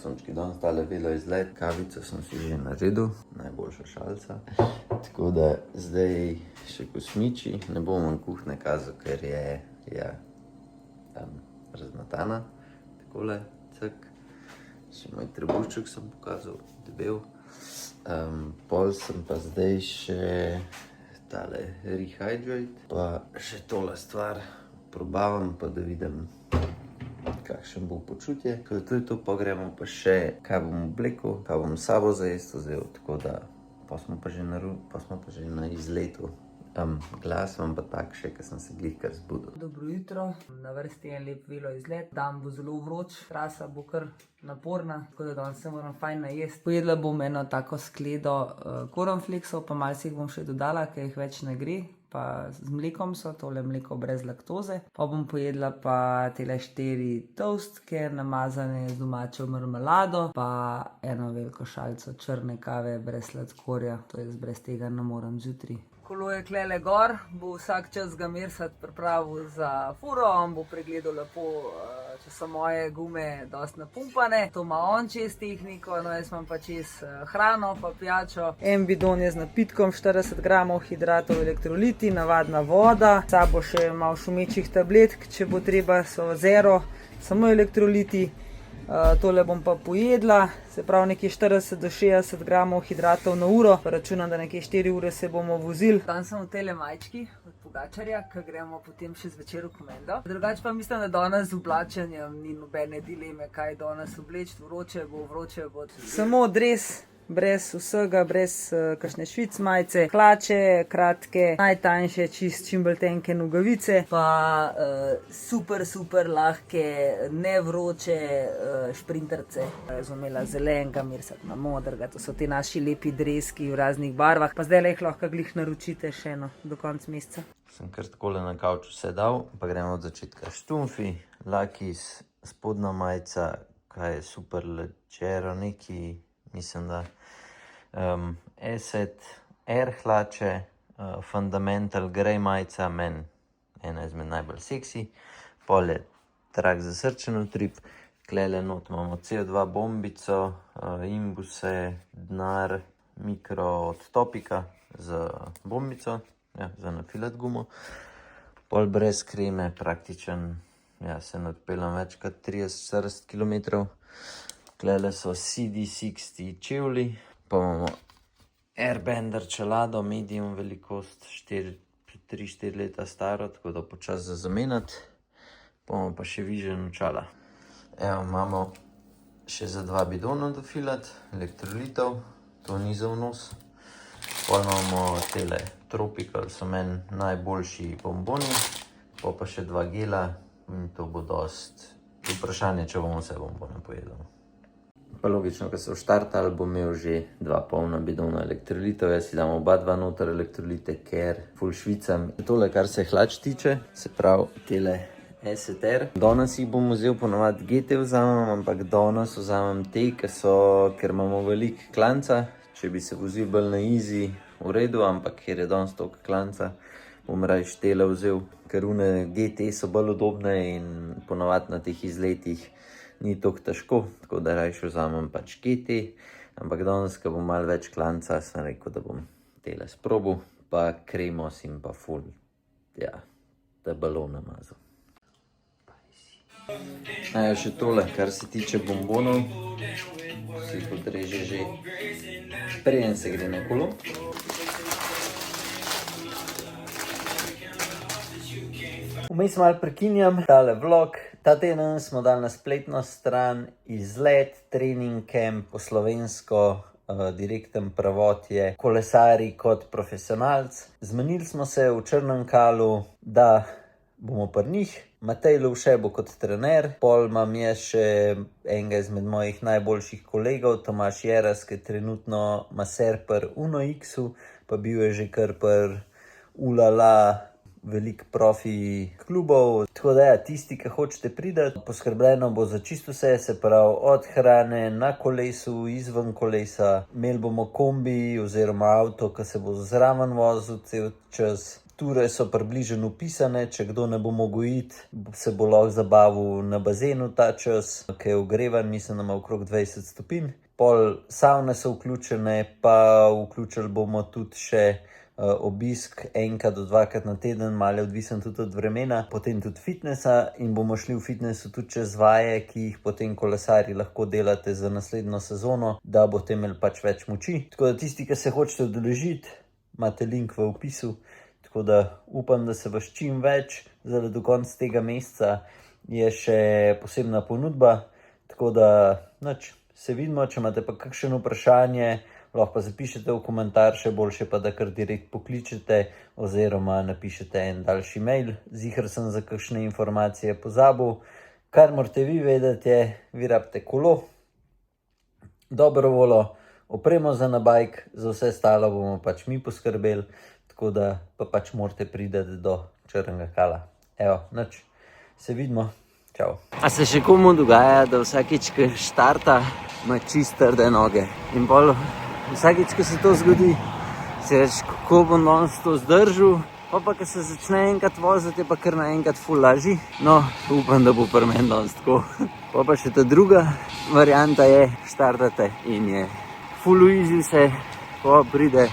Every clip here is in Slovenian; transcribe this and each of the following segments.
Sončki danes tale velo izlet, kavico sem si že naredil, najboljša šalca. Tako da zdaj še kosmiči, ne bom vam kuhne kazal, ker je razmatana. Takole, cak. Še moj trebušček sem pokazal, debel. Pol sem pa zdaj še tale Rehydrate, pa še tole stvar probavam, pa da vidim, kakšen bo počutje. To je to, pa gremo pa še, kaj bom oblekel, kaj bom s sabo za jesti vzel, tako da pa smo pa že na izletu. Glas vam pa tak še, ker sem se glihkar zbudil. Dobro jutro, na vrsti je en lep velo izlet. Dan bo zelo vroč, trasa bo kar naporna, tako da danes se moram fajn najesti. Pojedla bom eno tako skledo cornflakesov, pa malo si jih bom še dodala, ker jih več ne gre. Pa z mlekom so, tole mleko brez laktoze. Pa bom pojedla pa tele 4 toastke, namazane z domačo marmelado, pa eno veliko šalco črne kave brez sladkorja. To jaz brez tega ne morem zjutraj. Kolo je klele gor, bo vsak čas ga Mirsad pripravil za furo, on bo pregledal lepo, če so moje gume dosti napumpane. To ima on čez tehniko, no jaz imam pa čez hrano pa pijačo. En bidon je z napitkom, 40 gramov hidratov, elektroliti, navadna voda. S sabo še malo šumečih tabletk, če bo treba, so zero, samo elektroliti. Tole bom pa pojedla, se pravi nekje 40 do 60 gramov hidratov na uro. Računam, da nekje 4 ure se bomo vozili. Danes sem v tele majčki od Pogačarja, ki gremo potem še zvečer v Komendo. Drugače pa mislim, da danes z oblačenjem ni nobene dileme, kaj danes obleči, vroče bo. Samo dres, brez vsega, brez kakšne švic majice, hlače, kratke, najtanjše, čim bolj tenke nogavice, pa super lahke, nevroče šprinterce. Jaz bom imela zelenega, Mirsad ima modrega, to so ti naši lepi dreski v raznih barvah, pa zdaj jih lahko glih naročite še eno do konca meseca. Sem kar takole na kavču sedal, pa gremo od začetka. Štumfi, lakis, spodnja majica, kaj je super leggero neki, mislim da. Asset, Air hlače, Fundamental Grey majica, meni ena izmed najbolj seksi. Pol je trak za srčen utrip, klele not imamo CO2 bombico, imbuse, denar, mikro od Topika z bombico, za nafilat gumo. Pol brez kreme, praktičen, se ne odpeljem več kot 30-40 km. Klele so CD60 čevlji. Pa imamo Airbender čelado, medium velikost, 3-4 leta staro, tako da počas za zamenjati. Pa imamo pa še Vision očala. Evo, imamo še za 2 bidona dofilati, elektrolitov, to ni za vnos. Pa imamo tele Tropical, so meni najboljši bomboni, pa še 2 gela in to bo dost vprašanje, če bomo vse bombone pojedli. Pa logično, ko se vštartali, bom imel že 2 polna bidona elektrolitov, jaz si dam oba 2 noter elektrolite, ker ful švicam. Tole, kar se hlač tiče, se pravi tele STR. Danes jih bom vzel, ponovadi GT vzamem, ampak danes vzamem te, ker imamo veliko klanca. Če bi se vozil bolj na easy, v redu, ampak ker je danes toliko klanca, bom rajš tele vzel, ker une GT so bolj udobne in ponovadi na teh izletih ni toliko težko, tako da rajš vzamem pač GT, ampak danes, ko bom malo več klanca, sem rekel, da bom tele sprobal, pa kremos in pa ful, da balon namazal. Še tole, kar se tiče bombonov, si jih odreže že preden se gre na kolo. Vmes malo prekinjam tale vlog. Ta teden smo dali na spletno stran izlet, trening camp, po slovensko, direkten prevod je kolesari kot profesionalc. Zmenili smo se v Črnem Kalu, da bomo pri njih. Matej Lovše bo kot trener, pol imam jaz še enega izmed mojih najboljših kolegov, Tomaž Jeras, ki je trenutno maser pri Uno X-u, pa bil je že kar pri Ulala, veliko profi klubov, tako da tisti, ki hočete priti, poskrbljeno bo za čisto vse, se pravi od hrane na kolesu, izven kolesa. Imeli bomo kombi oziroma avto, ki se bo zraven vozil cel čas. ture so približno upisane, če kdo ne bo mogel iti, se bo lahko zabavil na bazenu ta čas, ki je ogrevan, mislim, da ima okrog 20 stopinj. Pol savne so vključene, pa vključili bomo tudi še obisk enkrat do dvakrat na teden, malo je odvisen tudi od vremena, potem tudi fitnessa in bomo šli v fitnessu tudi čez vaje, ki jih potem kolesarji lahko delate za naslednjo sezono, da boste imeli pač več moči. Tako da tisti, ki se hočete udeležiti, imate link v opisu, tako da upam, da se vas čim več, zdaj do konca tega meseca je še posebna ponudba, tako da se vidimo, če imate pa kakšno vprašanje, lahko pa zapišete v komentar, še boljše pa, da kar direkt pokličete oziroma napišete en daljši mail. Ziher sem za kakšne informacije pozabil. Kar morate vi vedeti je, vi rabite kolo, dobro voljo, opremo za na bike, za vse stalo bomo pač mi poskrbeli, tako da pa pač morate priti do Črnega Kala. Evo, nič, se vidimo. Čau. A se še komu dogaja, da vsakič, ko štarta, ima čist trde noge? In bolj vsakič, ko se to zgodi, si reči, kako bom danes to zdržal, pa ko se začne enkrat voziti, je pa kar naenkrat ful lažji. No, upam, da bo pri meni danes tako. Pa še ta druga varianta je, štartate in je ful easy se, ko pride,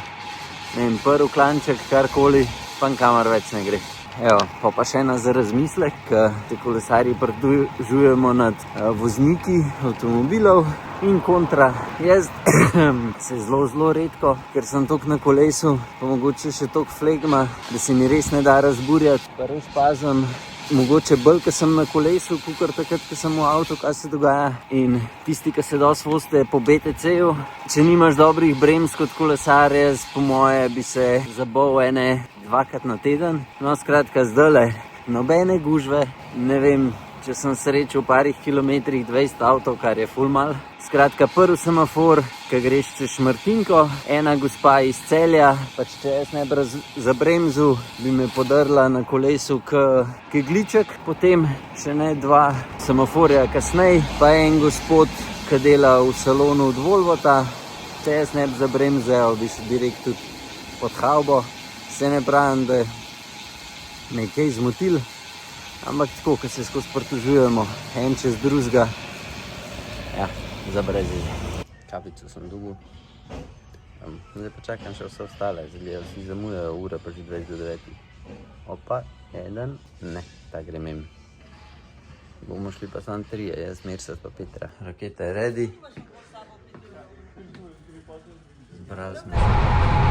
ne vem, prvi klanček, karkoli, pa kamar več ne gre. Evo, pa še ena za razmislek, te kolesarji pritožujemo nad vozniki avtomobilov in kontra. Jaz se zelo redko, ker sem toliko na kolesu, pa mogoče še toliko flegma, da se mi res ne da razburjati, pa res pazim. Mogoče bolj, ko sem na kolesu, kakor takrat, ko sem v avtu, kaj se dogaja. In tisti, ki se dosti vozite po BTC-ju, če nimaš dobrih bremz kot kolesar, jaz po moje bi se zabol ene dvakrat na teden. No, skratka, zdajle nobene gužve, ne vem, če sem srečal v parih kilometrih 20 avtov, kar je ful mal. Skratka, prvi semafor, ki greš čez Šmartinko, ena gospa iz Celja, pač če jaz ne bi zabremzil, bi me podrla na kolesu kegliček, potem še ne 2 semaforja kasneje, pa en gospod, ki dela v salonu od Volvota, če jaz ne bi zabremzel, bi se direkt tudi pod havbo. Se ne pravim, da me je kaj zmotil, ampak tako, ko se skozi pritožujemo, en čez drugega, ja, za brezi. Kapico sem dobil. Zdaj pa čakam še vse ostale, zdaj vsi zamujajo, ura pa že 20 do 9. Opa, eden, ne, ta gre mimo. Bomo šli pa samo 3, jaz, Mirsad pa Petra. Raketa je ready. Zbrali smo se.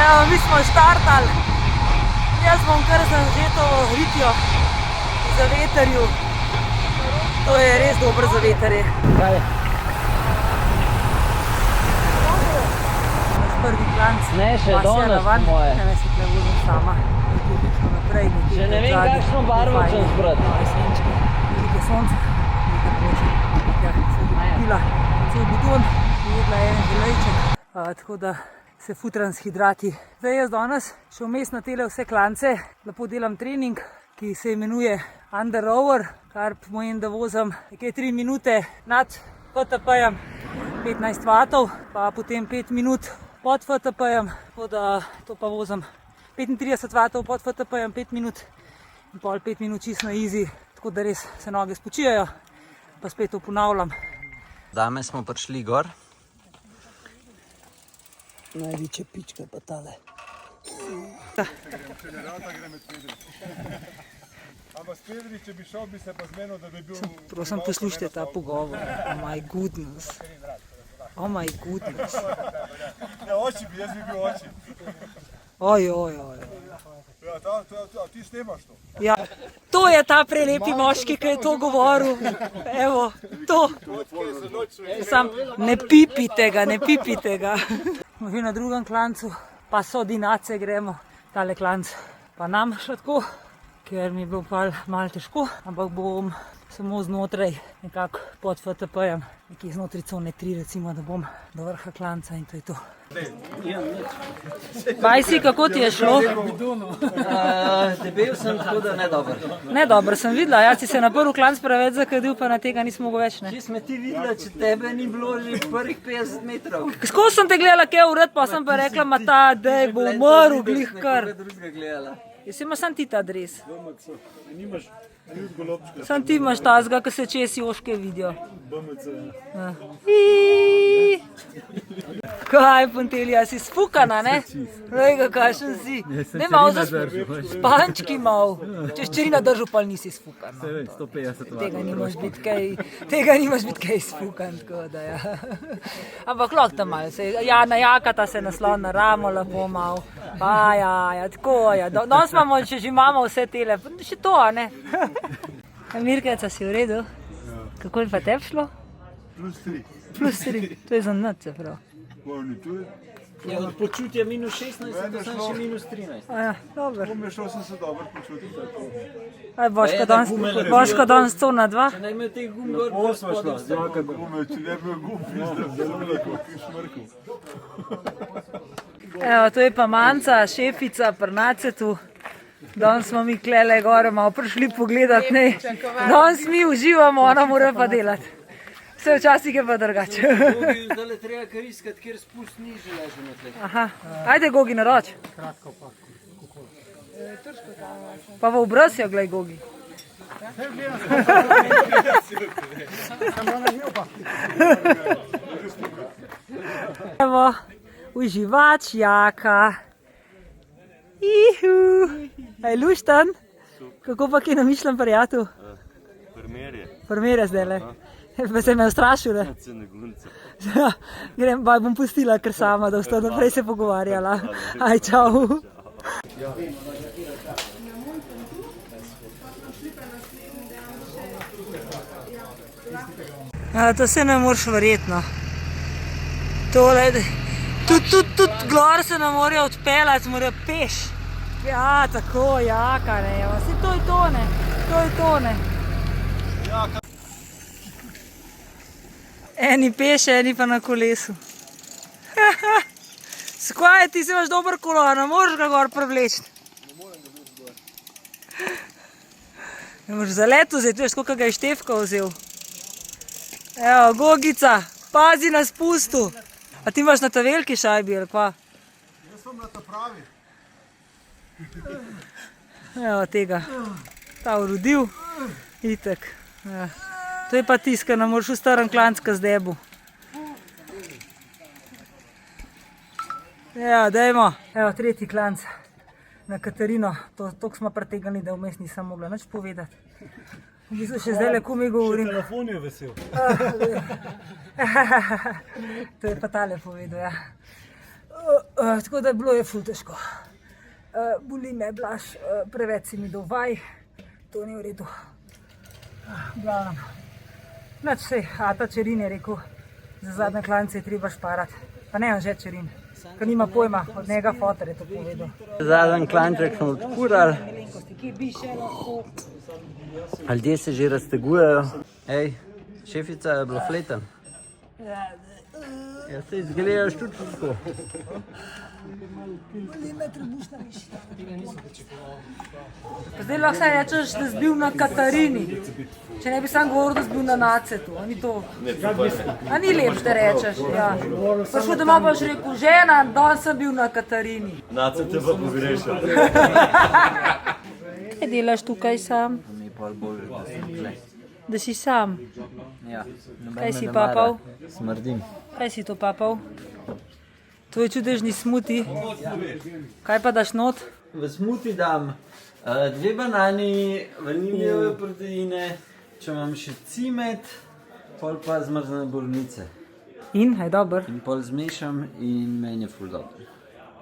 Evo, mi smo štartali. Jaz bom kar zanžeto ritjo za veterju. To je res dobro za veterje. Kaj? Prvi klanc. Ne, še danes po moje. Ne, se tle vozim sama. Naprej, Že ne vem, kakšno barvo sem zbrat. Veliko sonce, nekaj vroče. Ja, se je kupila cel bidon, jedla en želejček, tako da se futram s hidrati. Zdaj jaz danes še vmes na tele vse klance lepo delam trening, ki se imenuje Under Hour, kar pomeni, da vozim nekaj 3 minute nad FTP-jem 15 vatov, pa potem 5 minut pod FTP-jem, tako da to pa vozim 35 vatov pod FTP-jem 5 minut in pol 5 minut čisto na easy, tako da res se noge spočijajo, pa spet to ponavljam. Dame smo prišli gor. Največje pičke pa tale. Ampak s Pedri, če bi šel, bi se pa zmenil, da bi bil... Prosim, poslušajte ta pogovor. Oh my goodness. Oh my goodness. Ja, oči bi, jaz bi bil oči. Oj. Ja, ti snemaš to? Ja. To je ta prelepi moški, ki je to govoril. Evo, to. Sam, ne pipite ga. Smo že na drugem klancu, pa so dinace gremo, tale klanc. Pa nam še tako, ker mi je bilo malo težko, ampak bom samo znotraj, nekako pod FTP-jem, nekje znotraj cone 3 recimo, da bom do vrha klanca in to je to. Bajsi, kako ti je šlo? Debel sem, tako da ne dobro. Ne dobro, sem videla, jaz si se na prvi klanc preveč zakadil, pa na tega nisem mogel več, ne. Če smo ti videla, če tebe ni bilo že prvih 50 metrov. Skozi sem te gledala, kaj je ured, pa sem pa rekla, ma ta dej bo umrl, glih kar. Jaz imaš sam ti ta dres. Sam ti imaš tazga, ko se čez joške vidijo. Kaj, Pontelija, si sfukana, ne? Lej ga, kakšen si. Ne, malo za spančki mal. Če ščerina držu, pa nisi sfukan. Tega nimaš biti kaj sfukan, tako da ja. Ampak lahko tam malo se, ja, najakata se naslon na ramo, lepo mal. Pa ja, tako ja. Danes imamo, če že imamo vse tele, še to, a ne? Mirkeca, si v redu? Kako je pa tebi šlo? +3. To je za noč, se prav. Ja, od počutja -16, to sem še -13. Ja, dobro. Pomešal sem se dobro počutiti. Aj, Boško danes to na 2. Če ne imel teh gum gor, bo spodaj. Zjaka gume, če ne bi gum, zelo lahko šmrkal. Evo, to je pa Manca, šefica pri Nacetu. Danes smo mi klele gore malo prišli pogledat, ne. Danes mi uživamo, ona mora pa delati. Vse včasih je pa drugače. Zdaj treba kar iskati, kjer spust ni želeženo tle. Aha, ajde Gogi na roč. Pa v obraz jo, glej Gogi. Evo, uživač Jaka. Ihu. Aj luštan? Kako pa kje namišljam prijatelj? Formerje zdajle. Pa se me ustrašil, ne? Grem, bom pustila kar sama, da bosta naprej se pogovarjala. Aj, čau. To se ne moreš verjetno. Tole, tudi gor se ne morajo odpeljati, morajo peš. Ja, tako, Jaka, ne, vse to je to, ne, to je to, ne. Eni peš, eni pa na kolesu. Skvaj, ti si imaš dober kolo, ne moreš ga gor prevleči. Ne moreš za let vzeti, veš, koliko ga je Štefko vzel. Evo, Gogica, pazi na spustu. A ti imaš na ta veliki šajbi, ali pa? Jaz sem na ta pravi. Evo tega, ta urodil, itek. Ja. To je pa tiska, ne moreš v starem klanska z debu. Ja, dajmo. Evo, tretji klanc na Katarino. Toliko smo pretegali, da vmes nisem mogla nič povedati. V bistvu še zdaj le mi govorim. Telefon je vesel. To je pa tale povedal, ja. Tako da bilo je ful težko. Boli me Blaž, preveč si mi dal vaj, to ni v redu. Glavno. Nič sej, Ata Čerin je rekel, za zadnje klance je treba šparati. Pa ne on že Čerin, ker nima pojma, od njega fotor je to povedal. Zadnji klanček smo odkurali. Ljudje se že raztegujejo. Ej, šefica je bila fleten. Ja, se izgledaš tudi tako. Zdaj lahko saj rečeš, da si bil na Katarini. Če ne bi sam govoril, da si bil na Nacetu. A ni lepš, da rečeš, ja. Prišel doma pa boš rekel, žena, danes sem bil na Katarini. Nacet te pa pogrešal. Kaj delaš tukaj sam? Mi je pol bolje, da sem tle. Da si sam? Ja. Kaj si papal? Smrdim. Kaj si to papal? Tvoj čudežni smuti. Kaj pa daš not? V smuti dam 2 banani, vanilijeve proteine, če imam še cimet, pol pa zmrzne borovnice. In, je dober. In pol zmešam in meni je ful dobro.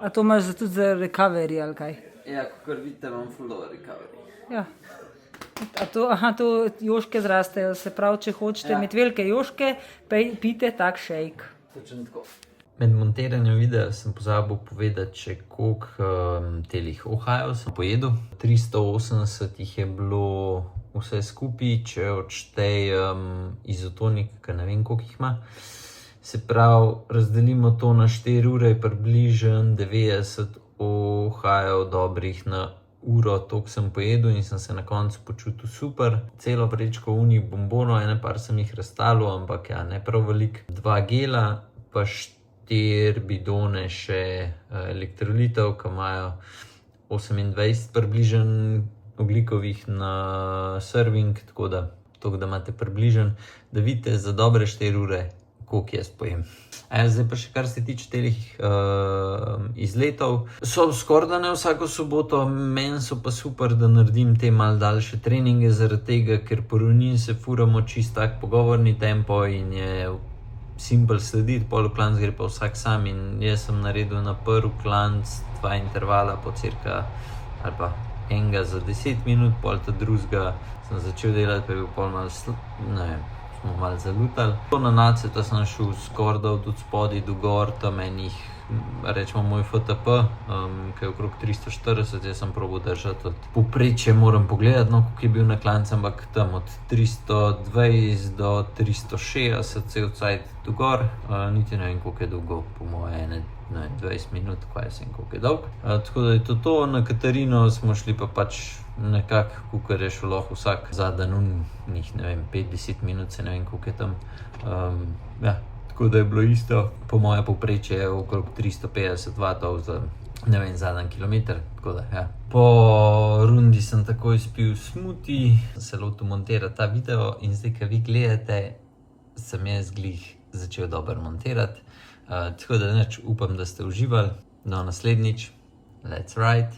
A to imaš tudi za recovery ali kaj? Ja, kakor vidite, imam ful dobro recovery. Ja. To joške zrastejo, se pravi, če hočete imeti velike joške, pijte tak šejk. Točno tako. Med montiranjem videa sem pozabil povedati, če koliko telih Ohio sem pojedel. 380 jih je bilo vse skupaj, če odštejem izotonik, ki ne vem, koliko jih ima. Se pravi, razdelimo to na 4 ure, približno 90 Ohio dobrih na uro, toliko sem pojedel in sem se na koncu počutil super. Celo vrečko unih bombonov, ene par sem jih razstalil, ampak ja, ne prav veliko. 2 gela, pa 4 bidone še elektrolitov, ki imajo 28 približno ogljikovih na serving, tako da imate približno, da vidite za dobre 4 ure, koliko jaz pojem. Zdaj pa še kar se tiče telih izletov. So skoraj ne vsako soboto, meni so pa super, da naredim te malo daljše treninge, zaradi tega, ker po ravnini se furamo čist tak pogovorni tempo in je simpel slediti, pol v klanc gre pa vsak sam in jaz sem naredil na prvi klanc 2 intervala po cirka ali pa enega za 10 minut, pol ta drugega sem začel delati, pa je bil pol malo, ne vem, smo malo zalutali. Na naceta sem šel skoraj od spodaj do gor, tam enih, rečemo moj FTP, ki je okrog 340, jaz sem probal držati od povprečja, moram pogledati, no, koliko je bil na klancu, ampak tam od 320 do 360 cel cajt do gor, niti ne vem, koliko je dolgo, po moje 20 minut, kaj sem, koliko je dolg. Tako da je to, na Katarino smo šli pa pač nekako, koliko je šlo lahko vsak zadan njih, ne vem, 5-10 minut, se ne vem, koliko je tam, ja. Tako da je bilo isto, po moje povprečje je okrog 350 vatov za, ne vem, zadan kilometer, tako da, ja. Po rundi sem takoj spil smuti, se lotil montirati ta video in zdaj, ko vi gledate, sem jaz glih začel dobro montirati. Tako da nič, upam, da ste uživali. No, naslednjič, let's ride!